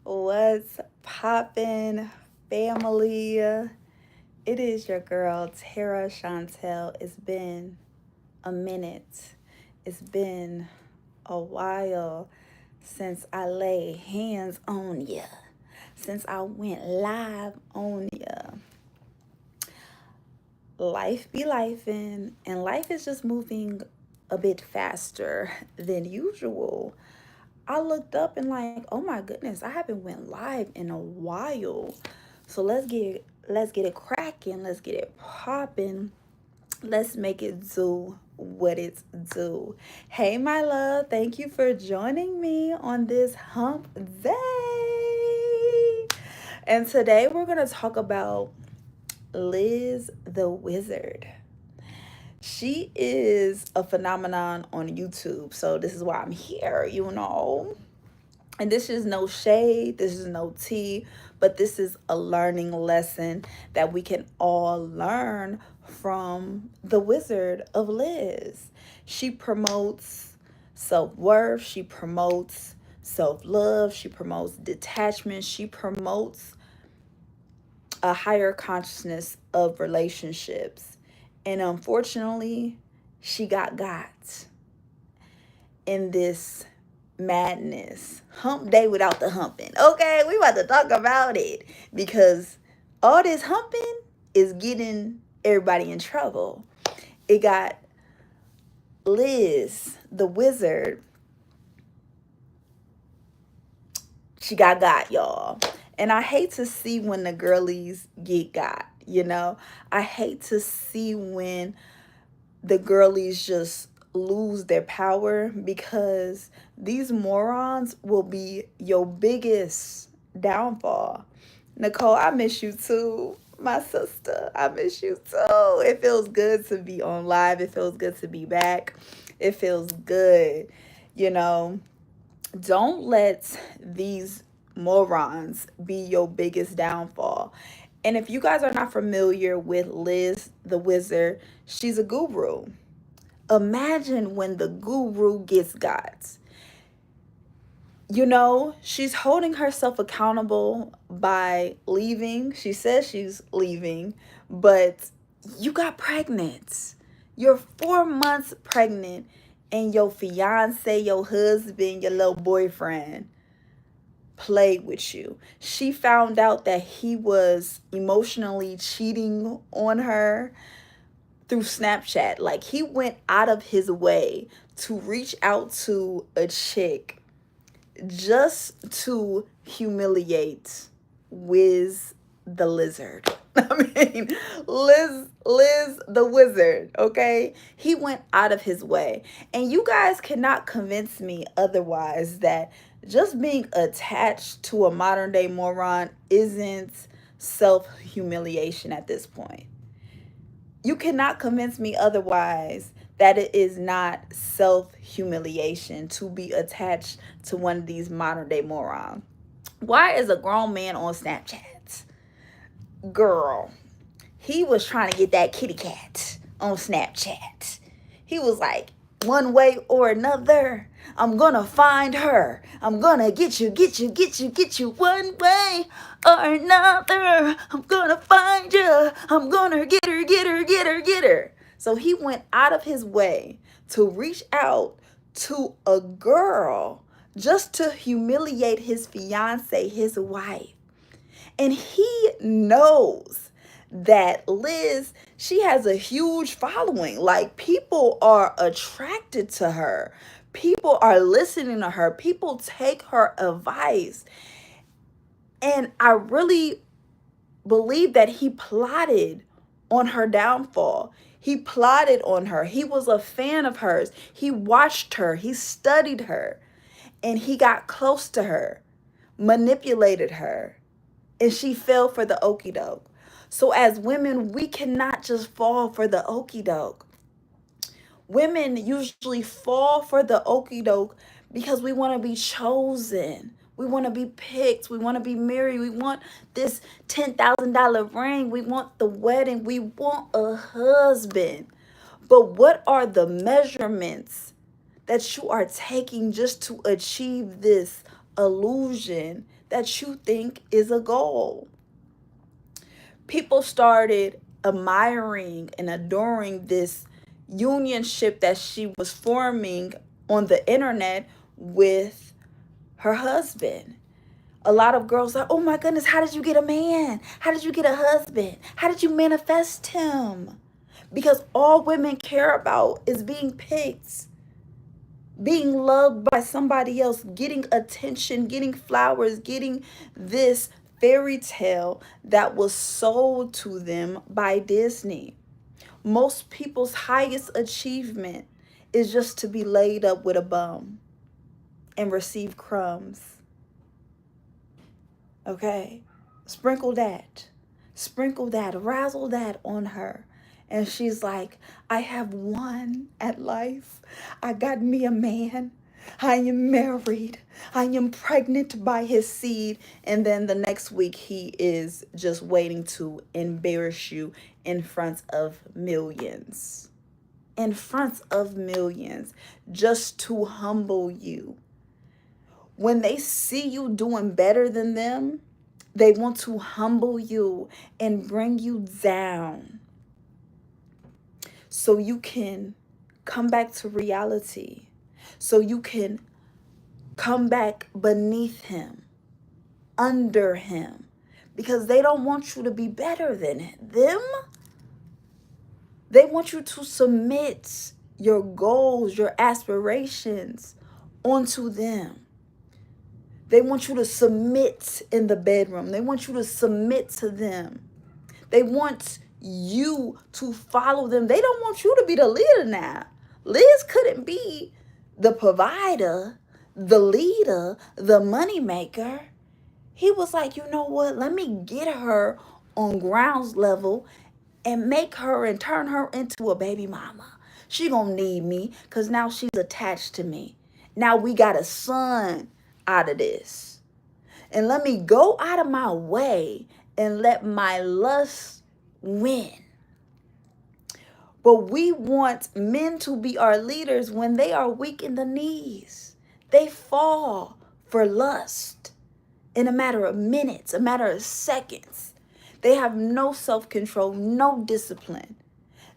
What's poppin', family? It is your girl, TeraChantelle. It's been a minute. It's been a while since I laid hands on ya, since I went live on ya. Life be lifing, and life is just moving a bit faster than usual. I looked up and like, oh my goodness, I haven't went live in a while. So let's get it cracking. Let's get it popping. Let's make it do what it's do. Hey my love, thank you for joining me on this hump day. And today we're gonna talk about Liz the Wizard. She is a phenomenon on YouTube. So this is why I'm here. And this is no shade, this is no tea, but this is a learning lesson that we can all learn from the Wizard of Liz. She promotes self-worth, she promotes self-love, she promotes detachment, she promotes a higher consciousness of relationships. And unfortunately, she got in this madness. Hump day without the humping. Okay, we about to talk about it because all this humping is getting everybody in trouble. It got Liz, the wizard. She got, y'all. And I hate to see when the girlies get got. I hate to see when the girlies just lose their power because these morons will be your biggest downfall. Nicole, I miss you too. My sister, I miss you too. It feels good to be on live. It feels good to be back. It feels good. You know, don't let these morons be your biggest downfall. And if you guys are not familiar with Liz the Wizard, she's a guru. Imagine when the guru gets got. She's holding herself accountable by leaving. She says she's leaving, but you got pregnant. You're 4 months pregnant, and your fiance, your husband, your little boyfriend played with you. She found out that he was emotionally cheating on her through Snapchat. Like, he went out of his way to reach out to a chick just to humiliate Wiz the Lizard. I mean, Liz the Wizard, okay? He went out of his way. And you guys cannot convince me otherwise that just being attached to a modern day moron isn't self-humiliation at this point. You cannot convince me otherwise that it is not self-humiliation to be attached to one of these modern day morons. Why is a grown man on Snapchat? Girl, he was trying to get that kitty cat on Snapchat. He was like, one way or another, I'm gonna find her. I'm gonna get you one way or another. I'm gonna find you. I'm gonna get her. So he went out of his way to reach out to a girl just to humiliate his fiance, his wife. And he knows that Liz, she has a huge following. Like, people are attracted to her. People are listening to her. People take her advice. And I really believe that he plotted on her downfall. He plotted on her. He was a fan of hers. He watched her. He studied her. And he got close to her, manipulated her, and she fell for the okie doke. So as women, we cannot just fall for the okie doke. Women usually fall for the okie doke because we want to be chosen. We want to be picked. We want to be married. We want this $10,000 ring. We want the wedding. We want a husband. But what are the measurements that you are taking just to achieve this illusion that you think is a goal. People started admiring and adoring this unionship that she was forming on the internet with her husband. A lot of girls are, oh my goodness, how did you get a man? How did you get a husband? How did you manifest him? Because all women care about is being picked, being loved by somebody else, getting attention, getting flowers, getting this fairy tale that was sold to them by Disney. Most people's highest achievement is just to be laid up with a bum and receive crumbs. Okay? Sprinkle that. Sprinkle that. Razzle that on her. And she's like, I have won at life. I got me a man. I am married. I am pregnant by his seed. And then the next week, he is just waiting to embarrass you in front of millions. In front of millions. Just to humble you. When they see you doing better than them, they want to humble you and bring you down so you can come back to reality, so you can come back beneath him, under him, because they don't want you to be better than them. They want you to submit your goals, your aspirations onto them. They want you to submit in the bedroom. They want you to submit to them. They want you to follow them. They don't want you to be the leader now. Liz couldn't be the provider, the leader, the money maker. He was like, you know what? Let me get her on grounds level and make her and turn her into a baby mama. She gonna need me because now she's attached to me. Now we got a son out of this. And let me go out of my way and let my lust win. But we want men to be our leaders when they are weak in the knees. They fall for lust in a matter of minutes, a matter of seconds. They have no self-control, no discipline.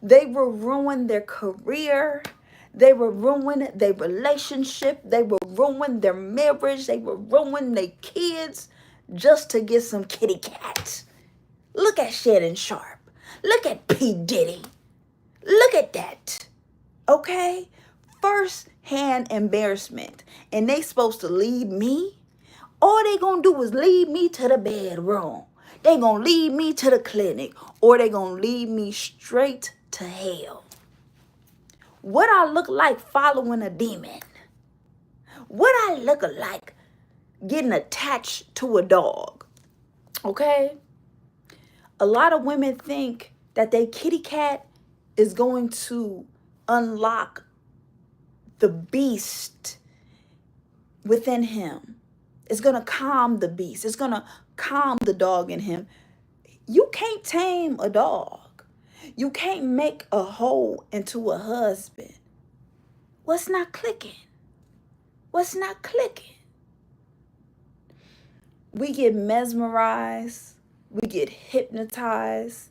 They will ruin their career. They will ruin their relationship. They will ruin their marriage. They will ruin their kids just to get some kitty cat. Look at Shannon Sharp. Look at P. Diddy. Look at that. Okay? First-hand embarrassment. And they supposed to lead me. All they gonna do is lead me to the bedroom. They gonna lead me to the clinic. Or they gonna lead me straight to hell. What I look like following a demon. What I look like getting attached to a dog. Okay? A lot of women think that their kitty cat is going to unlock the beast within him. It's going to calm the beast. It's going to calm the dog in him. You can't tame a dog. You can't make a hoe into a husband. What's not clicking? What's not clicking? We get mesmerized. We get hypnotized.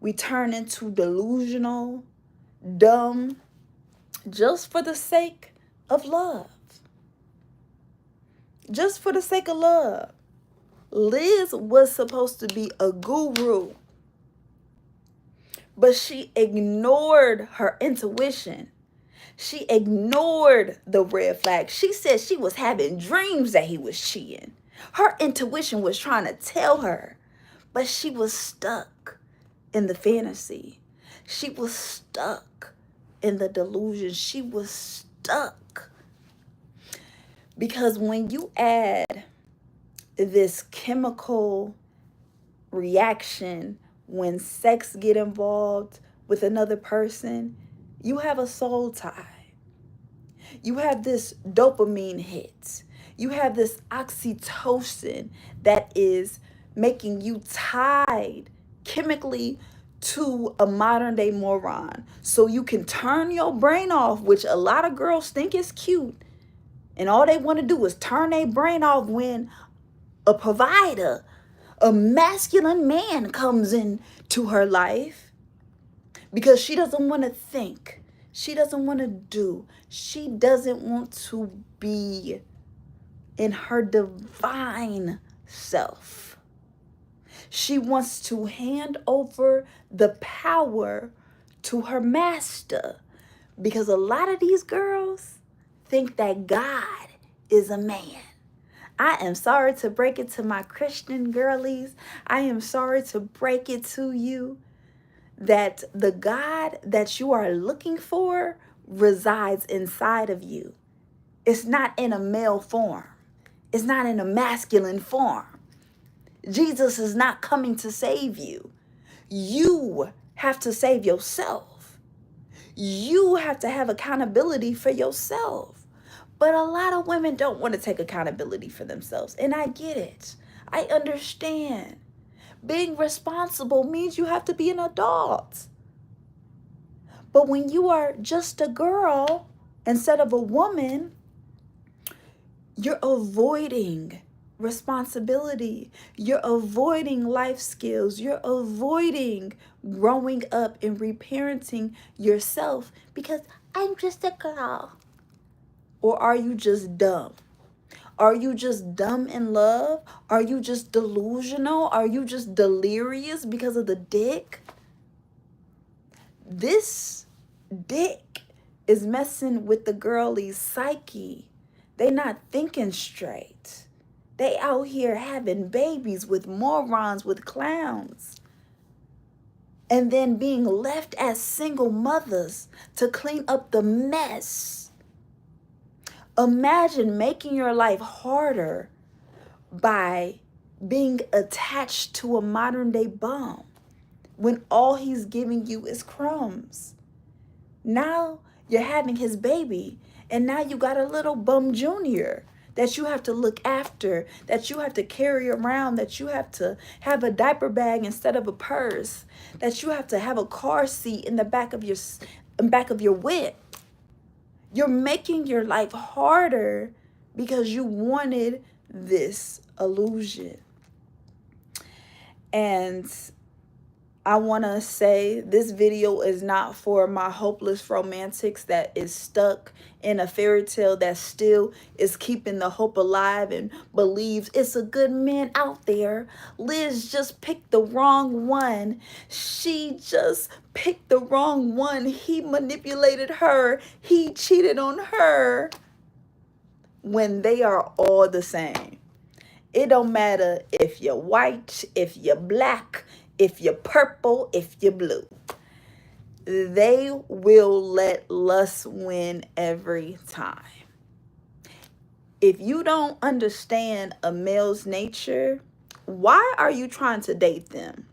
We turn into delusional, dumb, just for the sake of love. Just for the sake of love. Liz was supposed to be a guru, but she ignored her intuition. She ignored the red flag. She said she was having dreams that he was cheating. Her intuition was trying to tell her, but she was stuck in the fantasy. She was stuck in the delusion. She was stuck. Because when you add this chemical reaction when sex get involved with another person, you have a soul tie. You have this dopamine hit. You have this oxytocin that is making you tied chemically to a modern day moron. So you can turn your brain off, which a lot of girls think is cute, And all they want to do is turn their brain off when a provider, a masculine man comes into her life, because she doesn't want to think. She doesn't want to do. She doesn't want to be in her divine self. She wants to hand over the power to her master, because a lot of these girls think that God is a man. I am sorry to break it to my Christian girlies. I am sorry to break it to you that the God that you are looking for resides inside of you. It's not in a male form. It's not in a masculine form. Jesus is not coming to save you. You have to save yourself. You have to have accountability for yourself. But a lot of women don't want to take accountability for themselves. And I get it. I understand. Being responsible means you have to be an adult. But when you are just a girl instead of a woman, you're avoiding responsibility. You're avoiding life skills. You're avoiding growing up and reparenting yourself because I'm just a girl. Or are you just dumb? Are you just dumb in love? Are you just delusional? Are you just delirious because of the dick? This dick is messing with the girlie's psyche. They not thinking straight. They out here having babies with morons, with clowns. And then being left as single mothers to clean up the mess. Imagine making your life harder by being attached to a modern day bum when all he's giving you is crumbs. Now you're having his baby, and now you got a little bum junior that you have to look after, that you have to carry around, that you have to have a diaper bag instead of a purse, that you have to have a car seat in the back of your whip. You're making your life harder because you wanted this illusion. And I want to say this video is not for my hopeless romantics that is stuck in a fairy tale that still is keeping the hope alive and believes it's a good man out there. Liz just picked the wrong one. She just picked the wrong one. He manipulated her. He cheated on her. When they are all the same. It don't matter if you're white, if you're black, if you're purple, if you're blue. They will let lust win every time. If you don't understand a male's nature, why are you trying to date them?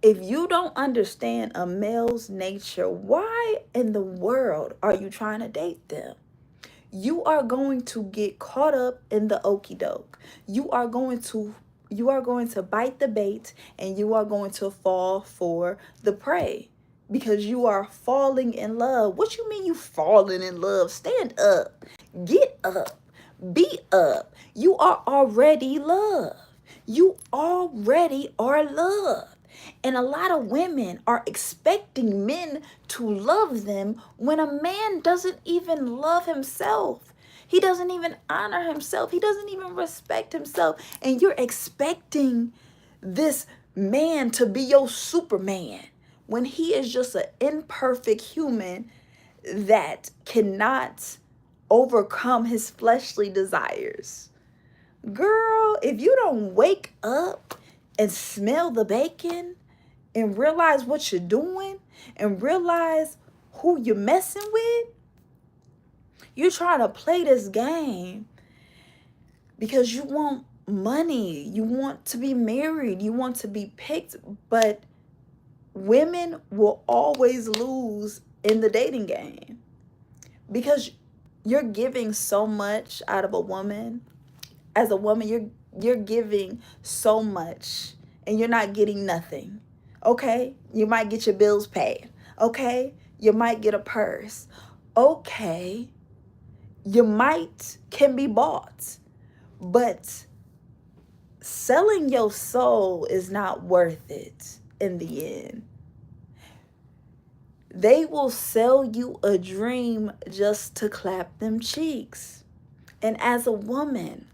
If you don't understand a male's nature, why in the world are you trying to date them? You are going to get caught up in the okie doke. You are going to bite the bait, and you are going to fall for the prey because you are falling in love. What you mean you falling in love? Stand up, get up, be up. You are already loved. You already are loved. And a lot of women are expecting men to love them when a man doesn't even love himself. He doesn't even honor himself. He doesn't even respect himself. And you're expecting this man to be your Superman when he is just an imperfect human that cannot overcome his fleshly desires. Girl, if you don't wake up and smell the bacon and realize what you're doing and realize who you're messing with, you're trying to play this game because you want money, you want to be married, you want to be picked, but women will always lose in the dating game because you're giving so much out of a woman. As a woman, you're giving so much and you're not getting nothing. Okay? You might get your bills paid. Okay? You might get a purse. Okay? You can be bought, but selling your soul is not worth it in the end. They will sell you a dream just to clap them cheeks. And as a woman,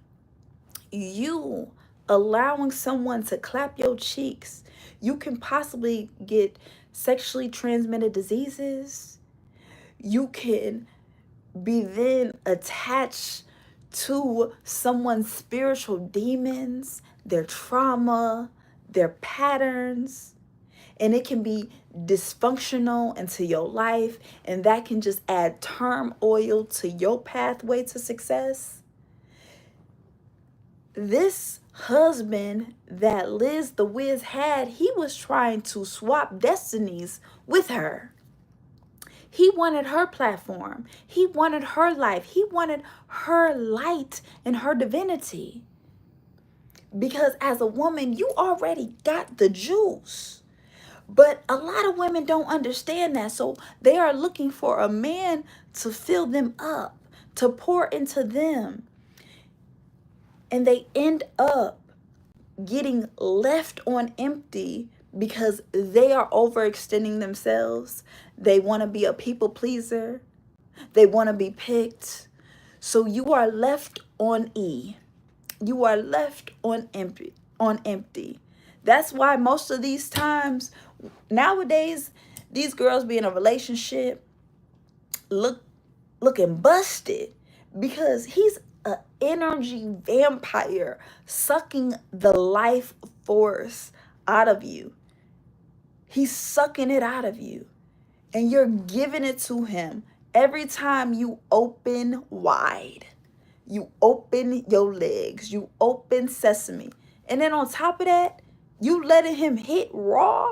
you allowing someone to clap your cheeks, you can possibly get sexually transmitted diseases. You can be then attached to someone's spiritual demons, their trauma, their patterns, and it can be dysfunctional into your life, and that can just add turmoil to your pathway to success. This husband that Liz the Wiz had, he was trying to swap destinies with her. He wanted her platform. He wanted her life. He wanted her light and her divinity. Because as a woman, you already got the juice. But a lot of women don't understand that. So they are looking for a man to fill them up, to pour into them. And they end up getting left on empty because they are overextending themselves. They want to be a people pleaser. They want to be picked. So you are left on E. You are left on empty. That's why most of these times nowadays, these girls be in a relationship looking busted because he's an energy vampire sucking the life force out of you. He's sucking it out of you, and you're giving it to him every time you open wide. You open your legs, you open sesame. And then on top of that, you letting him hit raw,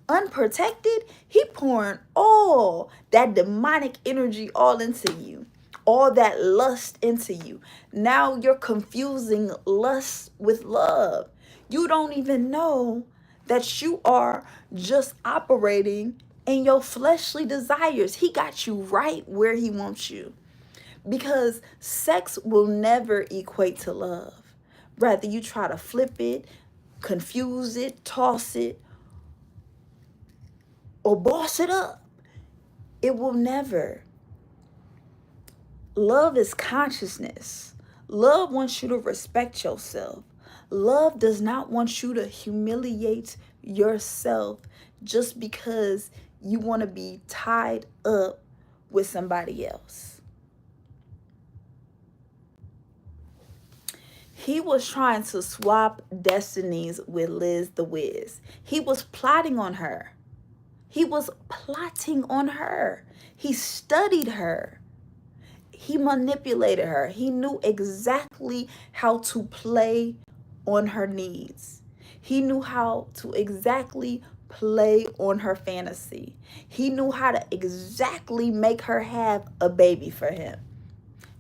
unprotected. He pouring all that demonic energy all into you, all that lust into you. Now you're confusing lust with love. You don't even know that you are just operating in your fleshly desires. He got you right where he wants you. Because sex will never equate to love. Rather, you try to flip it, confuse it, toss it, or boss it up. It will never. Love is consciousness. Love wants you to respect yourself. Love does not want you to humiliate yourself just because you want to be tied up with somebody else. He was trying to swap destinies with Liz the Wiz. He was plotting on her. He was plotting on her. He studied her. He manipulated her. He knew exactly how to play on her needs. He knew how to exactly play on her fantasy. He knew how to exactly make her have a baby for him.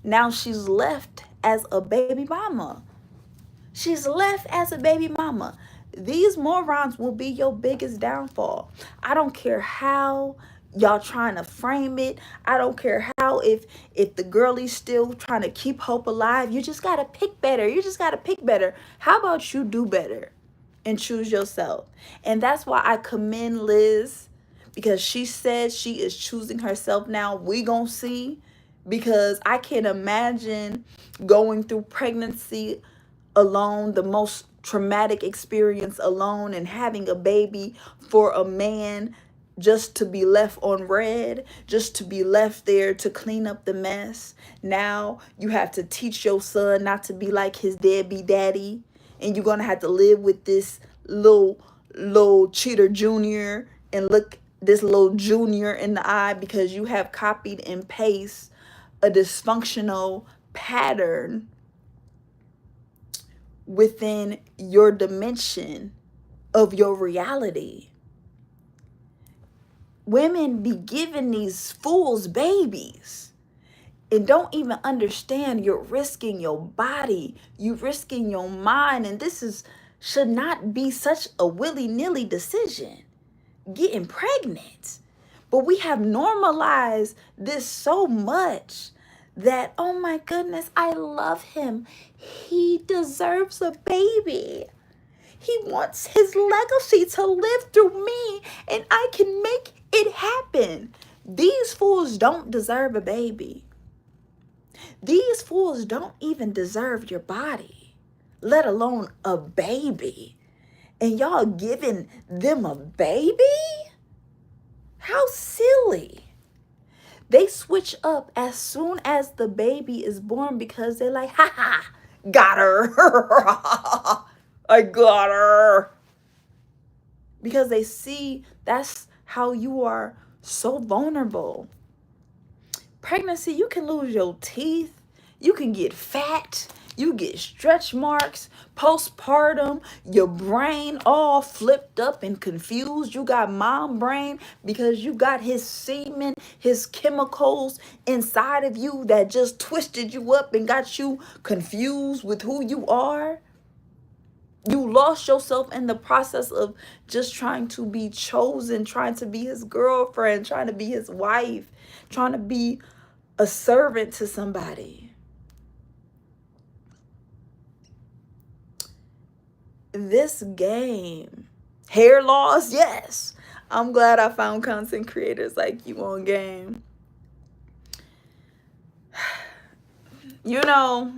Now she's left as a baby mama. She's left as a baby mama. These morons will be your biggest downfall. I don't care how y'all trying to frame it. I don't care how if the girlie's still trying to keep hope alive. You just got to pick better. You just got to pick better. How about you do better and choose yourself? And that's why I commend Liz, because she said she is choosing herself now. We gonna see, because I can't imagine going through pregnancy alone, the most traumatic experience alone, and having a baby for a man just to be left on red, just to be left there to clean up the mess. Now you have to teach your son not to be like his deadbeat daddy, and you're gonna have to live with this little cheater junior and look this little junior in the eye because you have copied and pasted a dysfunctional pattern within your dimension of your reality. Women be giving these fools babies and don't even understand you're risking your body, you're risking your mind, and should not be such a willy-nilly decision, getting pregnant. But we have normalized this so much that, oh my goodness, I love him. He deserves a baby. He wants his legacy to live through me, and I can make it happen. These fools don't deserve a baby. These fools don't even deserve your body, let alone a baby. And y'all giving them a baby? How silly. They switch up as soon as the baby is born because they're like, ha ha, got her. I got her. Because they see that's how you are so vulnerable. Pregnancy, you can lose your teeth, you can get fat, you get stretch marks, postpartum, your brain all flipped up and confused. You got mom brain because you got his semen, his chemicals inside of you that just twisted you up and got you confused with who you are. You lost yourself in the process of just trying to be chosen, trying to be his girlfriend, trying to be his wife, trying to be a servant to somebody. This game, hair loss, yes. I'm glad I found content creators like you on game. You know,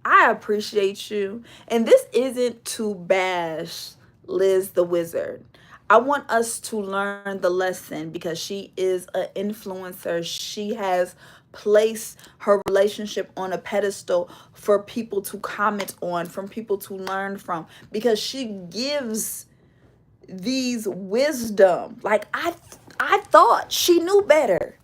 I appreciate you. And this isn't to bash Liz the Wizard. I want us to learn the lesson because she is an influencer. She has placed her relationship on a pedestal for people to comment on, from people to learn from, because she gives these wisdom. Like I thought she knew better.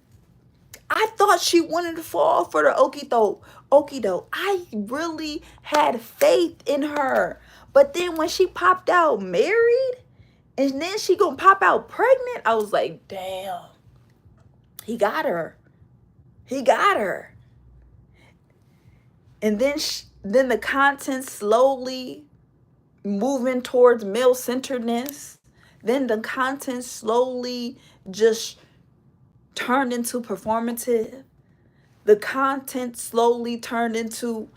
I thought she wanted to fall for the okie doke. I really had faith in her. But then when she popped out married and then she gonna pop out pregnant, I was like, damn, he got her. He got her. And then the content slowly moving towards male-centeredness. Then the content slowly just turned into performative. The content slowly turned into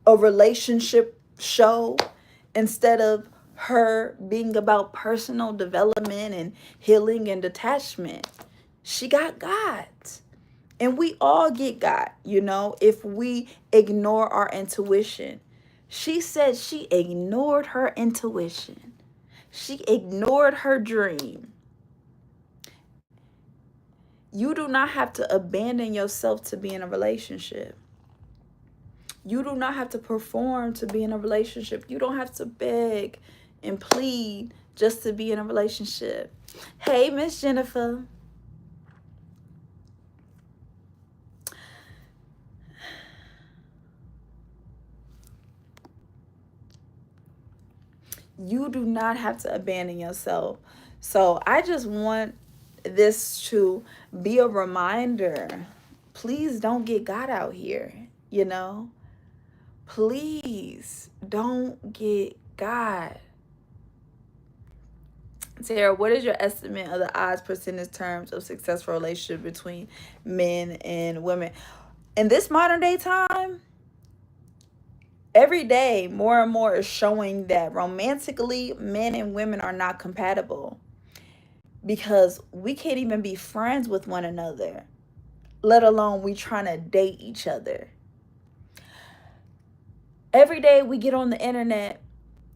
a relationship show instead of her being about personal development and healing and detachment. She got got. And we all get got, you know, if we ignore our intuition. She said she ignored her intuition. She ignored her dream. You do not have to abandon yourself to be in a relationship. You do not have to perform to be in a relationship. You don't have to beg and plead just to be in a relationship. Hey, Miss Jennifer. You do not have to abandon yourself. So I just want this to be a reminder. Please don't get God out here, you know? Please don't get God. Tara, what is your estimate of the odds percentage terms of successful relationship between men and women? In this modern day time, every day more and more is showing that romantically men and women are not compatible, because we can't even be friends with one another, let alone we trying to date each other. Every day we get on the internet,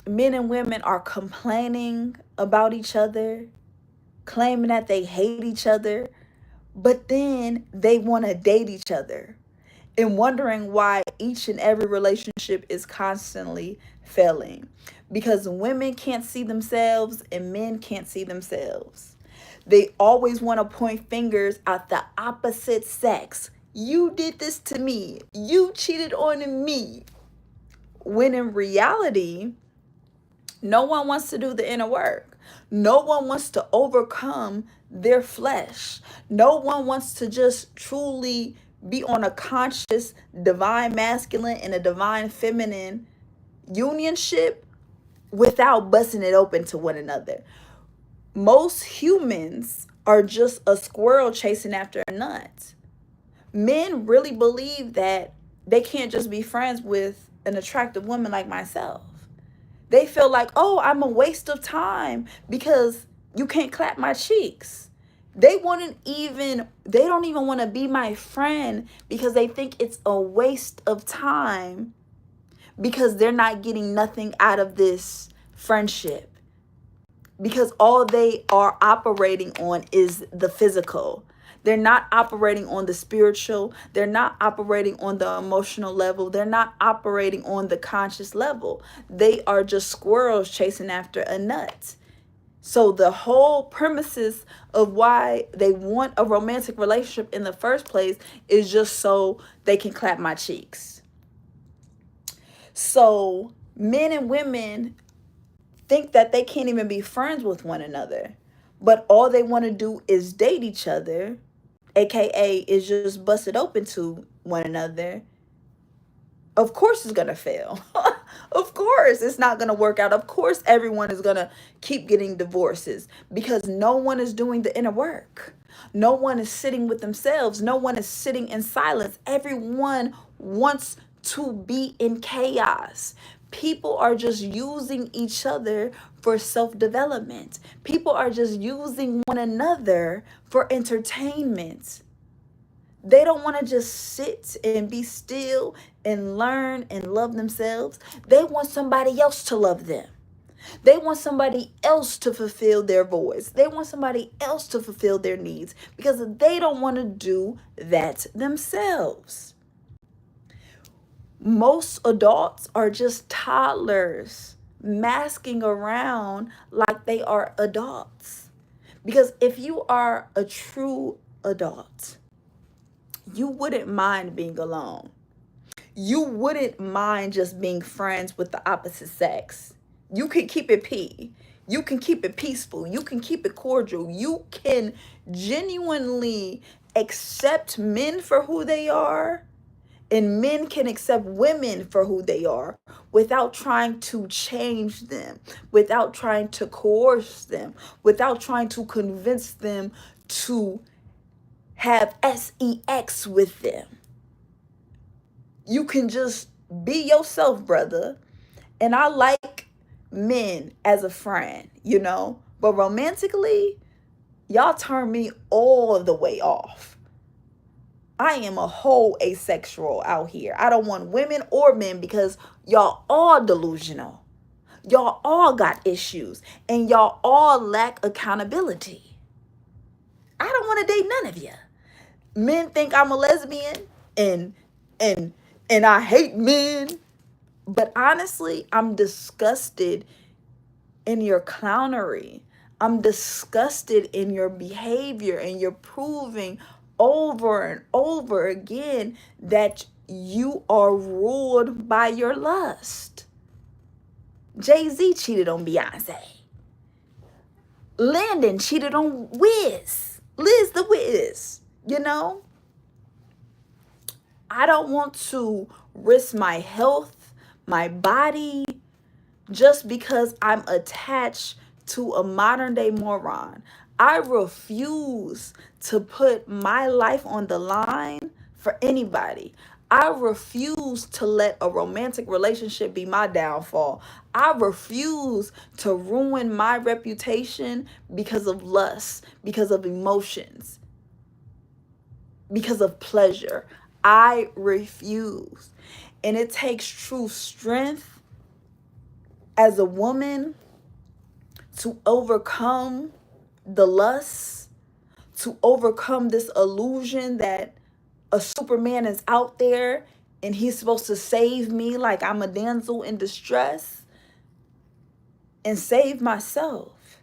men and women are complaining about each other, claiming that they hate each other, but then they want to date each other and wondering why each and every relationship is constantly failing. Because women can't see themselves and men can't see themselves. They always want to point fingers at the opposite sex. You did this to me. You cheated on me. When in reality, no one wants to do the inner work. No one wants to overcome their flesh. No one wants to just truly be on a conscious divine masculine and a divine feminine unionship without busting it open to one another. Most humans are just a squirrel chasing after a nut. Men really believe that they can't just be friends with an attractive woman like myself. They feel like, oh, I'm a waste of time because you can't clap my cheeks. They don't even want to be my friend because they think it's a waste of time because they're not getting nothing out of this friendship. Because all they are operating on is the physical. They're not operating on the spiritual. They're not operating on the emotional level. They're not operating on the conscious level. They are just squirrels chasing after a nut. So the whole premises of why they want a romantic relationship in the first place is just so they can clap my cheeks. So men and women think that they can't even be friends with one another, but all they want to do is date each other, aka is just bust it open to one another. Of course it's gonna fail. Of course it's not gonna work out. Of course everyone is gonna keep getting divorces because no one is doing the inner work. No one is sitting with themselves. No one is sitting in silence. Everyone wants to be in chaos. People are just using each other for self-development. People are just using one another for entertainment. They don't want to just sit and be still and learn and love themselves. They want somebody else to love them. They want somebody else to fulfill their voice. They want somebody else to fulfill their needs because they don't want to do that themselves. Most adults are just toddlers masking around like they are adults. Because if you are a true adult, you wouldn't mind being alone. You wouldn't mind just being friends with the opposite sex. You can keep it you can keep it peaceful, you can keep it cordial, you can genuinely accept men for who they are, and men can accept women for who they are without trying to change them, without trying to coerce them, without trying to convince them to have sex with them. You can just be yourself, brother. And I like men as a friend, but romantically, y'all turn me all the way off. I am a whole asexual out here. I don't want women or men because y'all all delusional. Y'all all got issues and y'all all lack accountability. I don't want to date none of you. Men think I'm a lesbian and and and I hate men. But honestly, I'm disgusted in your clownery. I'm disgusted in your behavior, and you're proving over and over again that you are ruled by your lust. Jay-Z cheated on Beyonce. Landon cheated on Liz the Wiz. I don't want to risk my health, my body, just because I'm attached to a modern day moron. I refuse to put my life on the line for anybody. I refuse to let a romantic relationship be my downfall. I refuse to ruin my reputation because of lust, because of emotions, because of pleasure. I refuse. And it takes true strength as a woman to overcome the lust, to overcome this illusion that a Superman is out there and he's supposed to save me like I'm a damsel in distress, and save myself.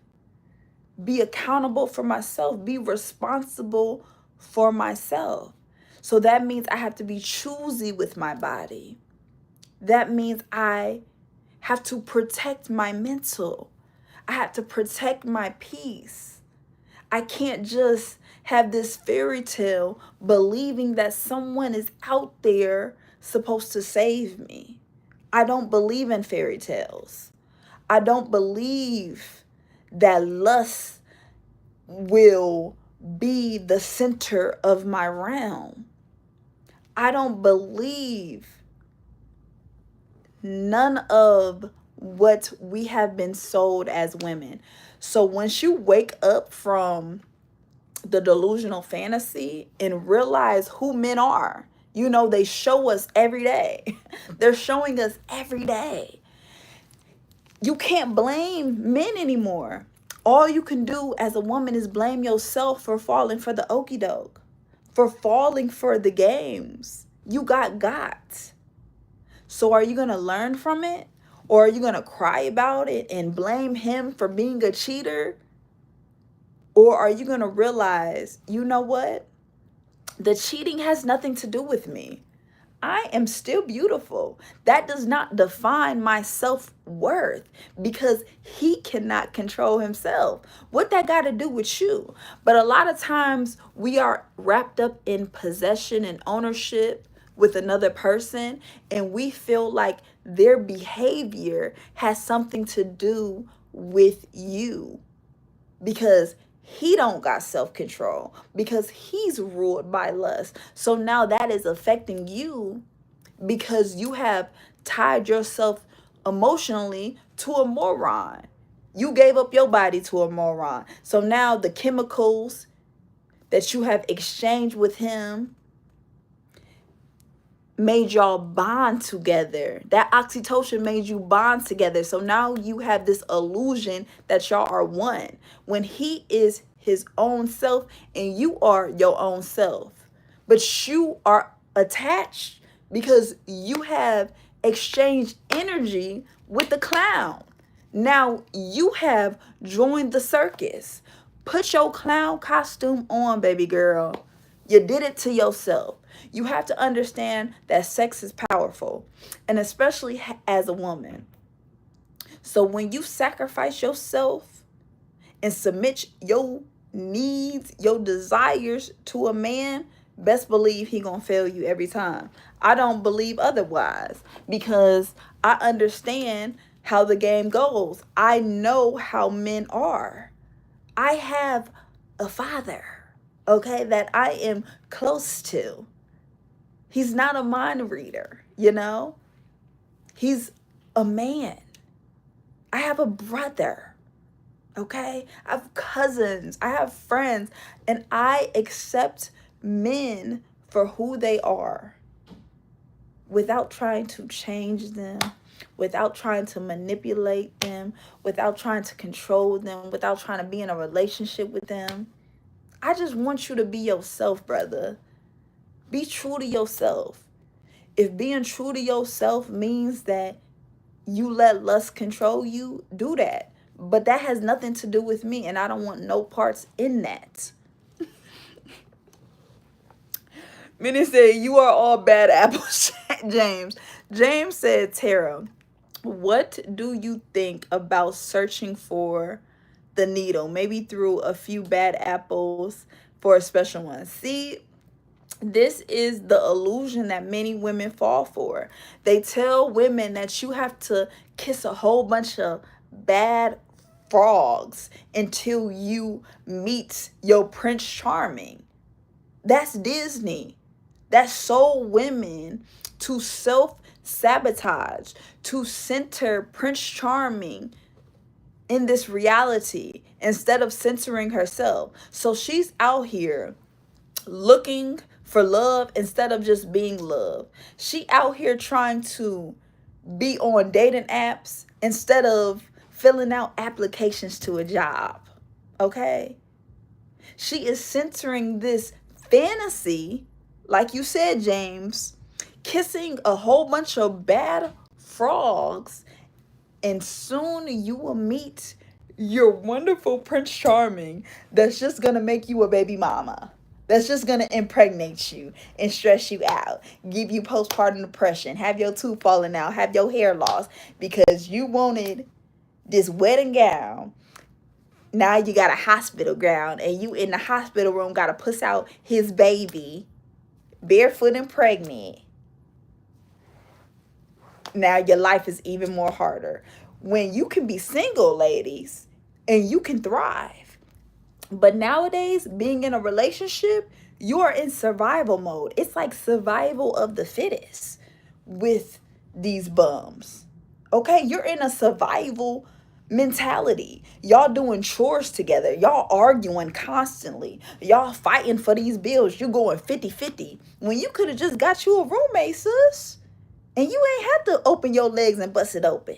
Be accountable for myself. Be responsible for myself. So that means I have to be choosy with my body. That means I have to protect my mental. I have to protect my peace. I can't just have this fairy tale believing that someone is out there supposed to save me. I don't believe in fairy tales. I don't believe that lust will be the center of my realm. I don't believe none of what we have been sold as women. So once you wake up from the delusional fantasy and realize who men are, you know, they show us every day. They're showing us every day. You can't blame men anymore. All you can do as a woman is blame yourself for falling for the okie doke, for falling for the games. You got. So are you going to learn from it? Or are you going to cry about it and blame him for being a cheater? Or are you going to realize, you know what? The cheating has nothing to do with me. I am still beautiful. That does not define my self-worth because he cannot control himself. What that got to do with you? But a lot of times we are wrapped up in possession and ownership with another person, and we feel like their behavior has something to do with you because he don't got self-control, because he's ruled by lust. So now that is affecting you because you have tied yourself emotionally to a moron. You gave up your body to a moron. So now the chemicals that you have exchanged with him made y'all bond together. That oxytocin made you bond together. So now you have this illusion that y'all are one when he is his own self and you are your own self. But you are attached because you have exchanged energy with the clown. Now you have joined the circus. Put your clown costume on, baby girl. You did it to yourself. You have to understand that sex is powerful, and especially as a woman. So when you sacrifice yourself and submit your needs, your desires to a man, best believe he gonna fail you every time. I don't believe otherwise because I understand how the game goes. I know how men are. I have a father, okay, that I am close to. He's not a mind reader, you know? He's a man. I have a brother, okay? I have cousins. I have friends. And I accept men for who they are without trying to change them, without trying to manipulate them, without trying to control them, without trying to be in a relationship with them. I just want you to be yourself, brother. Be true to yourself. If being true to yourself means that you let lust control you, do that. But that has nothing to do with me, and I don't want no parts in that. Minnie said, you are all bad apples, James. James said, Tara, what do you think about searching for the needle? Maybe through a few bad apples for a special one. See, this is the illusion that many women fall for. They tell women that you have to kiss a whole bunch of bad frogs until you meet your Prince Charming. That's Disney. That sold women to self-sabotage, to center Prince Charming in this reality instead of centering herself. So she's out here looking for love instead of just being loved. She out here trying to be on dating apps instead of filling out applications to a job. Okay? She is centering this fantasy, like you said, James, kissing a whole bunch of bad frogs, and soon you will meet your wonderful Prince Charming that's just gonna make you a baby mama. That's just gonna impregnate you and stress you out, give you postpartum depression, have your tooth falling out, have your hair lost because you wanted this wedding gown. Now you got a hospital gown, and you in the hospital room got to puss out his baby, barefoot and pregnant. Now your life is even more harder. When you can be single, ladies, and you can thrive. But nowadays, being in a relationship, You're in survival mode. It's like survival of the fittest with these bums. Okay, you're in a survival mentality. Y'all doing chores together. Y'all arguing constantly. Y'all fighting for these bills. You going 50-50 when you could have just got you a roommate, sis. And you ain't had to open your legs and bust it open.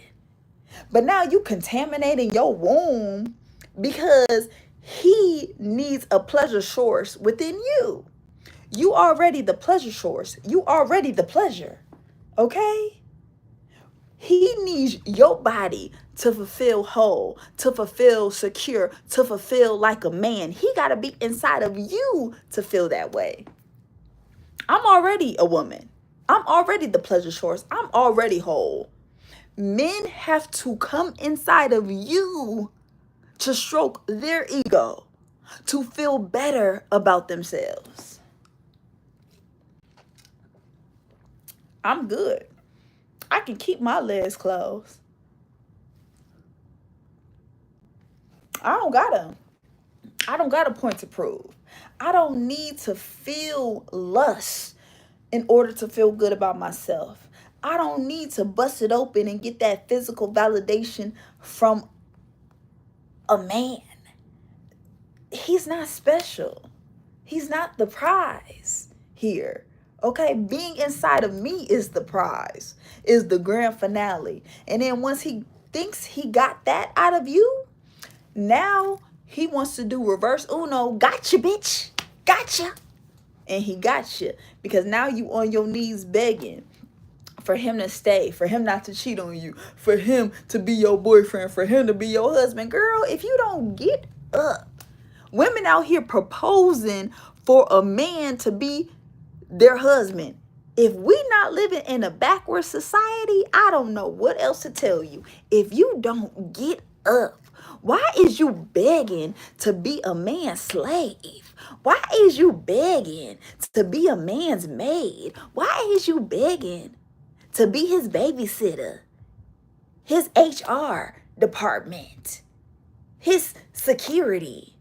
But now you contaminating your womb because he needs a pleasure source within you. You already the pleasure source. You already the pleasure. Okay? He needs your body to fulfill whole, to fulfill secure, to fulfill like a man. He got to be inside of you to feel that way. I'm already a woman. I'm already the pleasure source. I'm already whole. Men have to come inside of you to stroke their ego, to feel better about themselves. I'm good. I can keep my legs closed. I don't got a point to prove. I don't need to feel lust in order to feel good about myself. I don't need to bust it open and get that physical validation from a man. He's not special. He's not the prize here. Okay, being inside of me is the prize, is the grand finale. And then once he thinks he got that out of you, now he wants to do reverse Uno. Gotcha, bitch. Gotcha. And he got you because now you on your knees begging for him to stay, for him not to cheat on you, for him to be your boyfriend, for him to be your husband. Girl, if you don't get up, women out here proposing for a man to be their husband. If we not living in a backward society, I don't know what else to tell you. If you don't get up, why is you begging to be a man's slave? Why is you begging to be a man's maid? Why is you begging to be his babysitter, his HR department, his security,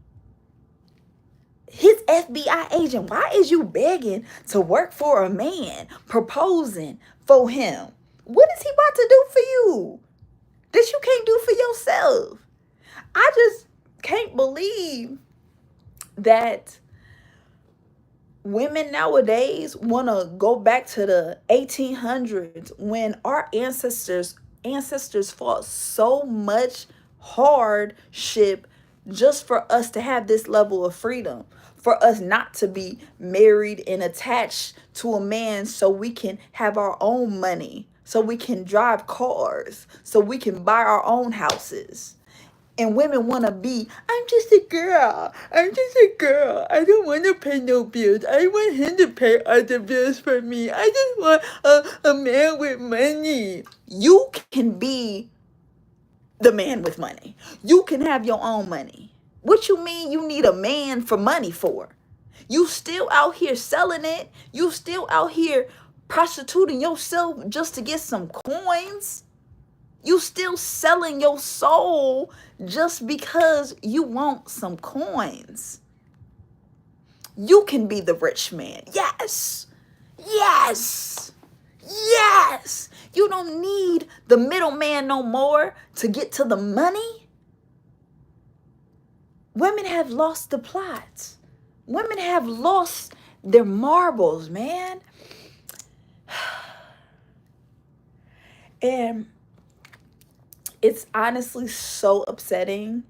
his FBI agent? Why is you begging to work for a man, proposing for him? What is he about to do for you that you can't do for yourself? I just can't believe that women nowadays want to go back to the 1800s when our ancestors fought so much hardship just for us to have this level of freedom, for us not to be married and attached to a man so we can have our own money, so we can drive cars, so we can buy our own houses. And women want to be, I'm just a girl. I'm just a girl. I don't want to pay no bills. I want him to pay all the bills for me. I just want a man with money. You can be the man with money. You can have your own money. What you mean you need a man for money for? You still out here selling it. You still out here prostituting yourself just to get some coins. You still selling your soul just because you want some coins. You can be the rich man. Yes. Yes. Yes. You don't need the middleman no more to get to the money. Women have lost the plot. Women have lost their marbles, man. And it's honestly so upsetting.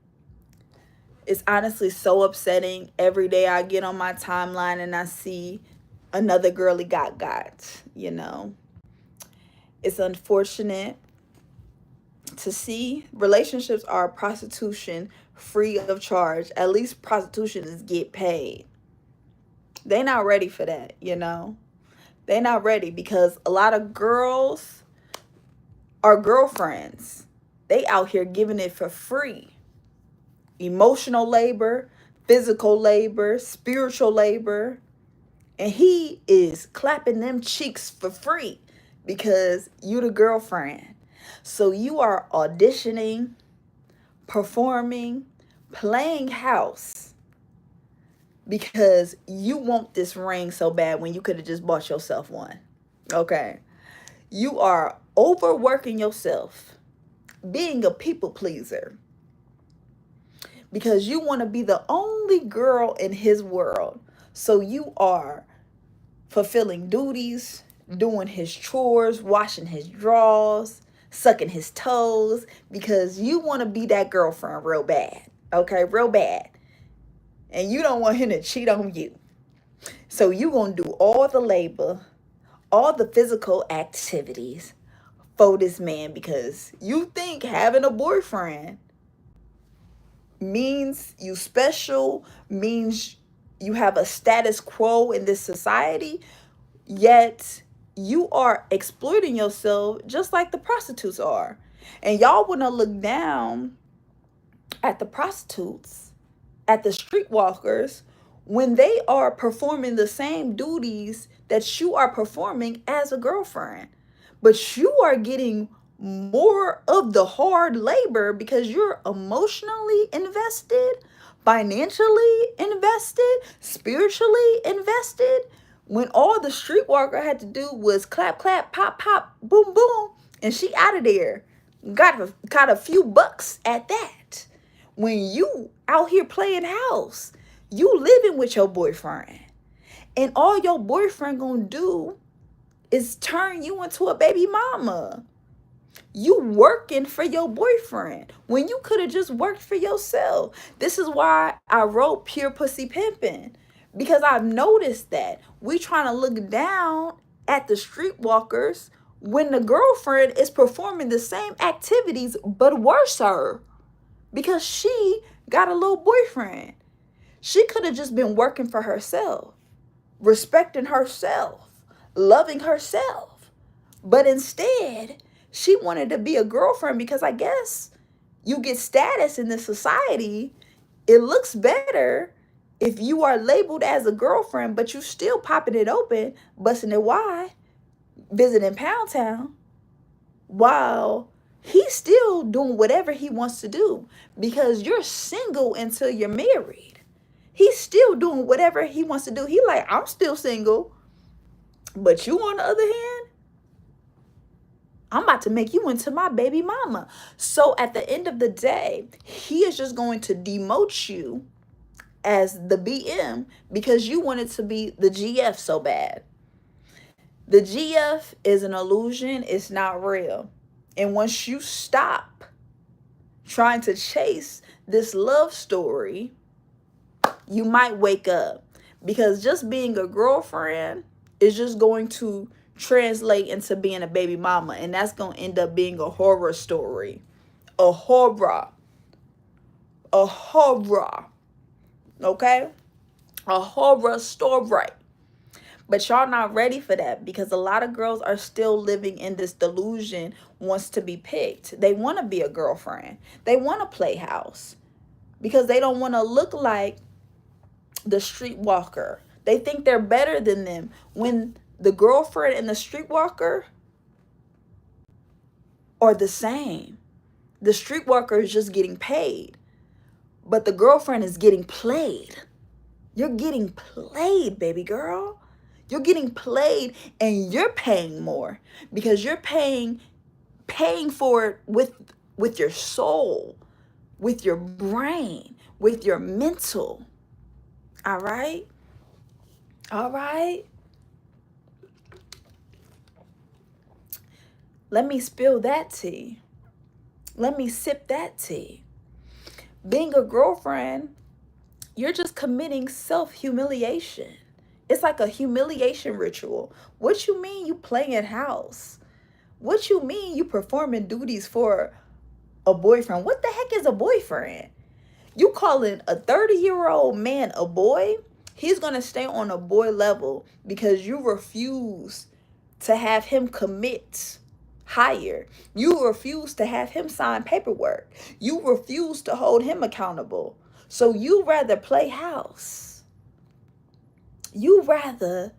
It's honestly so upsetting. Every day I get on my timeline and I see another girly got, you know. It's unfortunate to see. Relationships are prostitution free of charge. At least prostitution is get paid. They not ready for that, you know. They not ready because a lot of girls are girlfriends. They out here giving it for free. Emotional labor, physical labor, spiritual labor. And he is clapping them cheeks for free because you the girlfriend. So you are auditioning, performing, playing house because you want this ring so bad when you could have just bought yourself one. Okay. You are overworking yourself, being a people pleaser, because you want to be the only girl in his world. So you are fulfilling duties, doing his chores, washing his drawers, sucking his toes, because you want to be that girlfriend real bad. Okay, real bad. And you don't want him to cheat on you. So you going to do all the labor, all the physical activities for this man, because you think having a boyfriend means you special, means you have a status quo in this society, yet you are exploiting yourself just like the prostitutes are. And y'all want to look down at the prostitutes, at the streetwalkers, when they are performing the same duties that you are performing as a girlfriend. But you are getting more of the hard labor because you're emotionally invested, financially invested, spiritually invested. When all the streetwalker had to do was clap, clap, pop, pop, boom, boom, and she out of there. Got a few bucks at that. When you out here playing house, you living with your boyfriend, and all your boyfriend gonna do is turn you into a baby mama. You working for your boyfriend when you could have just worked for yourself. This is why I wrote Pure Pussy Pimping, because I've noticed that we trying to look down at the streetwalkers when the girlfriend is performing the same activities but worser, because she got a little boyfriend. She could have just been working for herself, respecting herself, loving herself. But instead, she wanted to be a girlfriend because I guess you get status in this society. It looks better if you are labeled as a girlfriend, but you still popping it open, busting it wide, visiting Pound Town, while he's still doing whatever he wants to do, because you're single until you're married. He's still doing whatever he wants to do. He like, I'm still single, but you on the other hand, I'm about to make you into my baby mama. So at the end of the day, he is just going to demote you as the BM because you wanted to be the GF so bad. The GF is an illusion. It's not real. And once you stop trying to chase this love story, you might wake up, because just being a girlfriend is just going to translate into being a baby mama, and that's going to end up being a horror story. A horror. Okay? A horror story. But y'all not ready for that, because a lot of girls are still living in this delusion, wants to be picked. They want to be a girlfriend. They want to play house because they don't want to look like the streetwalker. They think they're better than them, when the girlfriend and the streetwalker are the same. The streetwalker is just getting paid, but the girlfriend is getting played. You're getting played, baby girl. You're getting played, and you're paying more because you're paying for it with your soul, with your brain, with your mental. All right? All right? Let me spill that tea. Let me sip that tea. Being a girlfriend, you're just committing self-humiliation. It's like a humiliation ritual. What you mean you playing house? What you mean you performing duties for a boyfriend? What the heck is a boyfriend? You calling a 30-year-old man a boy? He's going to stay on a boy level because you refuse to have him commit higher. You refuse to have him sign paperwork. You refuse to hold him accountable. So you rather play house. You rather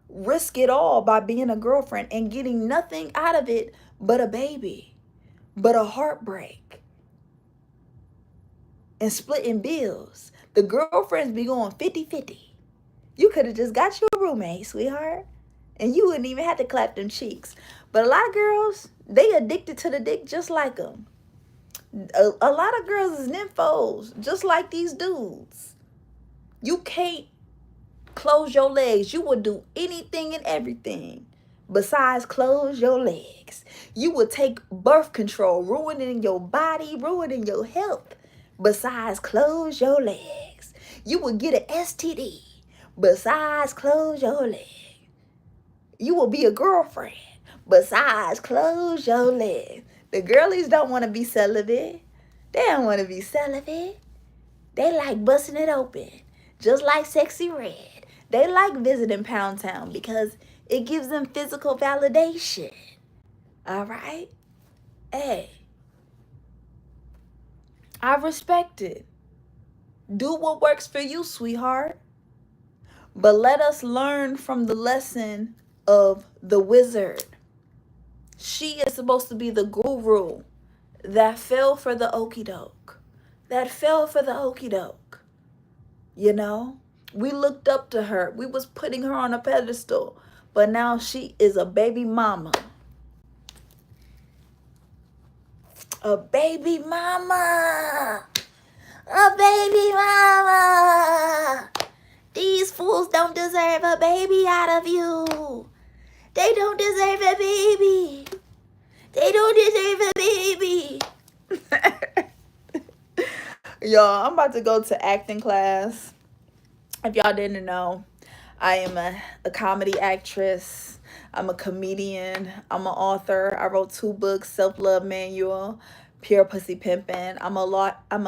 risk it all by being a girlfriend and getting nothing out of it but a baby, but a heartbreak, and splitting bills. The girlfriends be going 50-50. You could have just got you a roommate, sweetheart, and you wouldn't even have to clap them cheeks. But a lot of girls, they addicted to the dick just like them. A lot of girls is nymphos, just like these dudes. You can't close your legs. You would do anything and everything besides close your legs. You would take birth control, ruining your body, ruining your health, besides close your legs. You would get an STD, besides close your leg. You will be a girlfriend, besides close your leg. The girlies don't want to be celibate. They don't want to be celibate. They like busting it open, just like Sexy Red. They like visiting Pound Town because it gives them physical validation. All right? Hey, I respect it. Do what works for you, sweetheart. But let us learn from the lesson of the wizard. She is supposed to be the guru that fell for the okie doke. That fell for the okie doke. You know? We looked up to her. We was putting her on a pedestal. But now she is a baby mama. A baby mama. A baby mama. These fools don't deserve a baby out of you. They don't deserve a baby. They don't deserve a baby. Y'all, I'm about to go to acting class. If y'all didn't know, I am a comedy actress. I'm a comedian. I'm an author. I wrote 2 books, Self-Love Manual, Pure Pussy Pimpin'. I'm a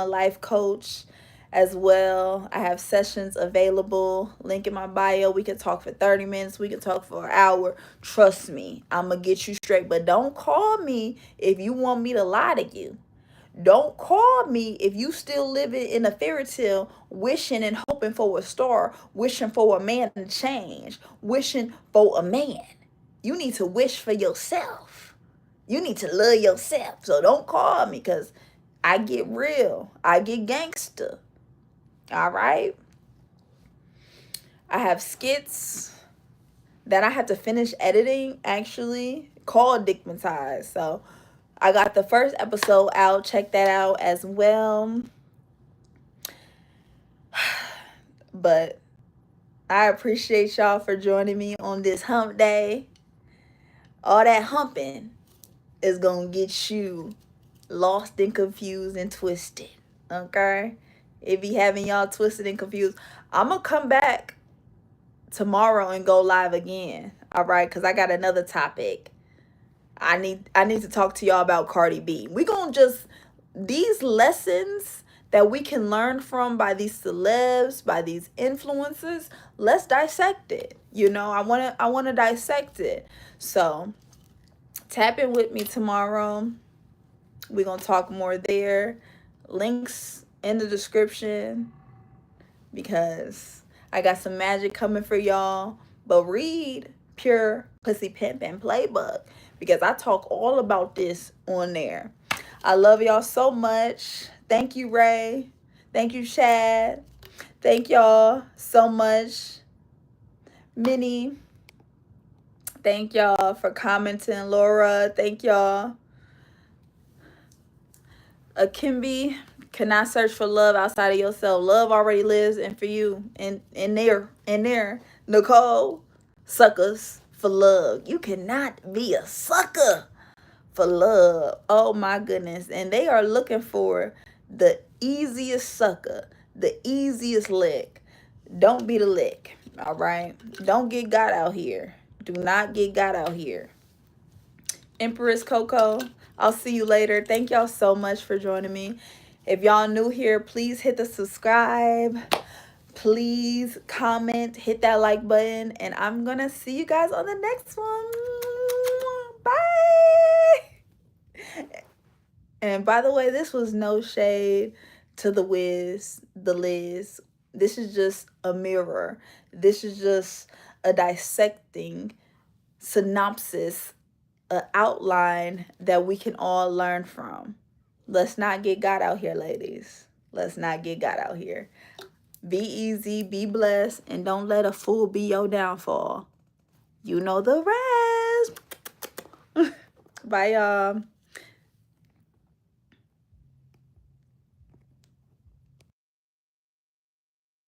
life coach as well. I have sessions available. Link in my bio. We can talk for 30 minutes. We can talk for an hour. Trust me, I'm going to get you straight. But don't call me if you want me to lie to you. Don't call me if you still living in a fairy tale, wishing and hoping for a star, wishing for a man to change, wishing for a man. You need to wish for yourself. You need to love yourself. So don't call me because I get real. I get gangster. All right? I have skits that I have to finish editing, actually, called Dickmatized. So I got the first episode out. Check that out as well. But I appreciate y'all for joining me on this hump day. All that humping is going to get you lost and confused and twisted. Okay? It be having y'all twisted and confused. I'm going to come back tomorrow and go live again. All right? Because I got another topic. I need to talk to y'all about Cardi B. We gonna just, these lessons that we can learn from by these celebs, by these influencers, let's dissect it. You know, I wanna dissect it. So tap in with me tomorrow. We're gonna talk more there. Links in the description because I got some magic coming for y'all. But read Pure Pussy Pimpin' Playbook because I talk all about this on there. I love y'all so much. Thank you, Ray. Thank you, Chad. Thank y'all so much. Minnie. Thank y'all for commenting. Laura, thank y'all. Akimbi, cannot search for love outside of yourself. Love already lives in for you. In there. Nicole, suckers for love. You cannot be a sucker for love. Oh my goodness. And they are looking for the easiest sucker, the easiest lick. Don't be the lick. All right. Don't get got out here. Do not get got out here. Empress Coco, I'll see you later. Thank y'all so much for joining me. If y'all new here, please hit the subscribe. Please comment, hit that like button, and I'm gonna see you guys on the next one. Bye. And by the way, this was no shade to the Wiz, the Liz. This is just a mirror. This is just a dissecting synopsis, an outline that we can all learn from. Let's not get got out here, ladies. Let's not get got out here. Be easy, be blessed, and don't let a fool be your downfall. You know the rest. Bye, y'all.